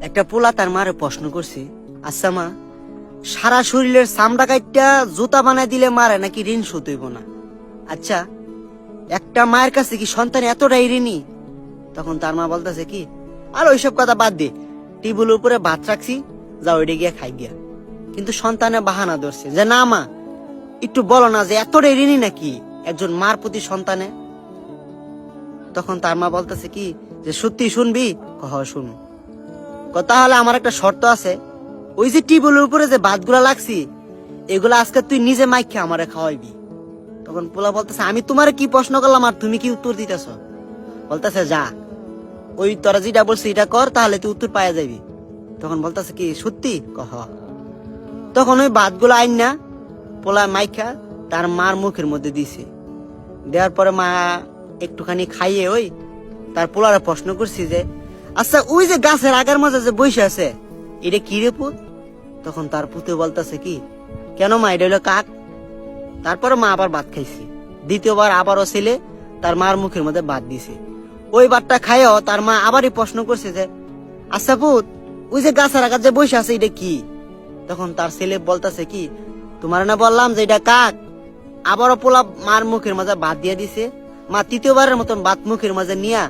একটা পোলা তার মারে প্রশ্ন করছে, আচ্ছা মা, সারা শরীরের চামড়া কাইটটা জুতা বানাই দিলে মারে নাকি ঋণ শোধ হইব না? আচ্ছা, একটা মায়ের কাছে কি সন্তান এতটাই ঋণী? তখন তার মা বলতেছে কি, আর ওইসব কথা বাদ দে, টেবিলের উপরে ভাত রাখছি, যা ওইটা গিয়া খাই গিয়া। কিন্তু সন্তানে বাহানা ধরছে যে না মা, একটু বলো না যে এতটাই ঋণী নাকি একজন মার প্রতি সন্তানে। তখন তার মা বলতেছে কি যে সত্যি শুনবি? কহ শুনু। তাহলে আমার একটা শর্ত আছে, ওই যে টেবিলের উপরে যে ভাতগুলা লাগছি এগুলা আজকে তুই নিজে মাইকে আমারে খাওয়াইবি। তখন পোলা বলতেছে, আমি তোমারে কি প্রশ্ন করলাম আর তুমি কি উত্তর দিতেছ? বলতেছে যা, ওই তোরা যেটা বলছি এটা কর, তাহলে তুই উত্তর পাওয়া যাবি। তখন বলতেছে কি সত্যি? কহ। তখন ওই ভাতগুলো আইন না পোলা মাইখা তার মার মুখের মধ্যে দিছে। দেওয়ার পরে মা একটুখানি খাইয়ে ওই তার পোলারে প্রশ্ন করছি যে আচ্ছা, ওই যে গাছের আগার মাঝে যে বসে আছে এটা কি রে পুত? তখন তার পুতে বলতেছে কি, কেন মা, এটা হলো কাক। তারপরে মা আবার ভাত খাইছে। দ্বিতীয়বার আবারও ছেলে তার মার মুখের মধ্যে ভাত দিছে। ওই ভাতটা খাইও তার মা আবারই প্রশ্ন করছে যে আচ্ছা পুত, ওই যে গাছের আগার যে বসে আছে এটা কি? তখন তার ছেলে বলতেছে কি, তোমার না বললাম যে এটা কাক। আবারও পোলা মার মুখের মাঝে ভাত দিয়ে দিছে। মা তৃতীয়বারের মতন ভাত মুখের মাঝে নিয়া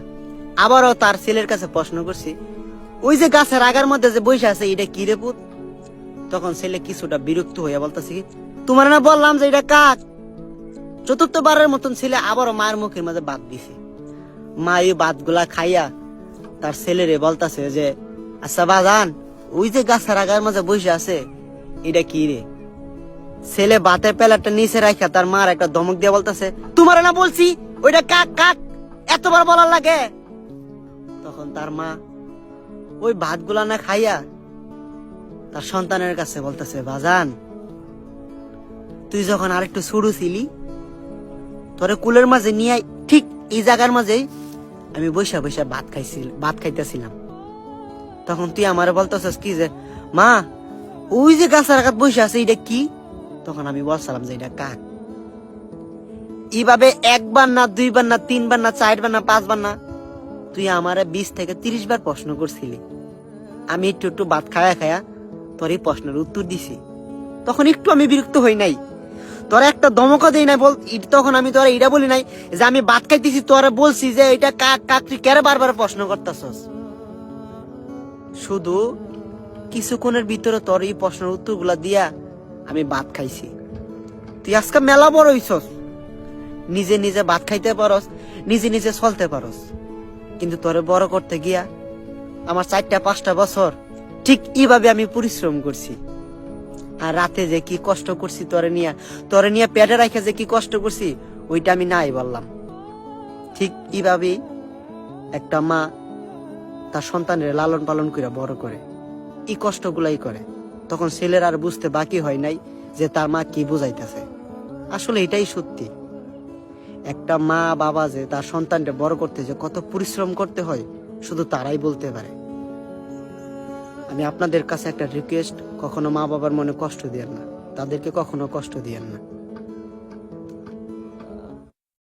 আবারও তার ছেলের কাছে প্রশ্ন করছি, ওই যে গাছের আগার মধ্যে যে বসে আছে এটা কি রে পুত? তখন ছেলে কিছুটা বিরক্ত হইয়া বলতেছে কি, তোমার না বললাম যে এটা কাক। চতুর্থবারের মতন ছেলে আবারও মায়ের মুখের মাঝে ভাত দিছে। মা এই ভাতগুলা খাইয়া তার ছেলেরে বলতেছে যে আচ্ছা বাজান, ওই যে গাছের আগার মাঝে বসে আছে এটা কি রে? ছেলে ভাতের প্লেটটা নিচে রাখা তার মার একটা ধমক দিয়ে বলতেছে, তোমার না বলছি ওইটা কাক কাক, এতবার বলার লাগে? তখন তার মা ওই ভাতগুলা না খাইয়া তার সন্তানের কাছে বলতেছে, বাজান, তুই যখন আরেকটু ছোট ছিলি তোরে কুলের মাঝে নিয়ে ঠিক এই জায়গার মাঝেই আমি বৈশা বৈশা ভাত খাইতেছিলাম। তখন তুই আমারে বলতেছিস কি যে মা, ওই যে গাছের আঘাত বসে আছে এটা কি? তখন আমি বলছিলাম যে এটা কাক। এইভাবে একবার না, দুইবার না, তিনবার না, চারবার না, পাঁচবার না, তুই আমারে 20 থেকে 30 বার প্রশ্ন করছিলি। আমি একটু একটু ভাত খায়া খায়া তোর এই প্রশ্নের উত্তর দিছি। তখন একটু আমি বিরক্ত হই নাই, তোরা একটা ধমকা দেই নাই বল। তখন আমি তোরা এটা বলি নাই যে আমি ভাত খাইতেছি, তোরা বলছি যে এটা কাক কাক, তুই কেন বারবার প্রশ্ন করতেছস? শুধু কিছুক্ষণের ভিতরে তোর এই প্রশ্নের উত্তর গুলা দিয়া আমি ভাত খাইছি। তুই আজকে মেলা বড় হইছস, নিজে নিজে ভাত খাইতে পারস, নিজে নিজে চলতে পারস, কিন্তু তোরে বড় করতে গিয়া আমার 4-5টা বছর ঠিক এইভাবে আমি পরিশ্রম করছি। আর রাতে যে কি কষ্ট করছি তোরে নিয়ে পেটে রাখা যে কি কষ্ট করছি ওইটা আমি নাই বললাম। ঠিক এইভাবেই একটা মা তার সন্তানের লালন পালন করে বড় করে, এই কষ্টগুলাই করে। তখন ছেলের আর বুঝতে বাকি হয় নাই যে তার মা কি বুঝাইতেছে। আসলে এটাই সত্যি, একটা মা বাবা যে তার সন্তানকে বড় করতে যে কত পরিশ্রম করতে হয় শুধু তারাই বলতে পারে। আমি আপনাদের কাছে একটা রিকোয়েস্ট, কখনো মা বাবার মনে কষ্ট দিয়েন না, তাদেরকে কখনো কষ্ট দিয়েন না।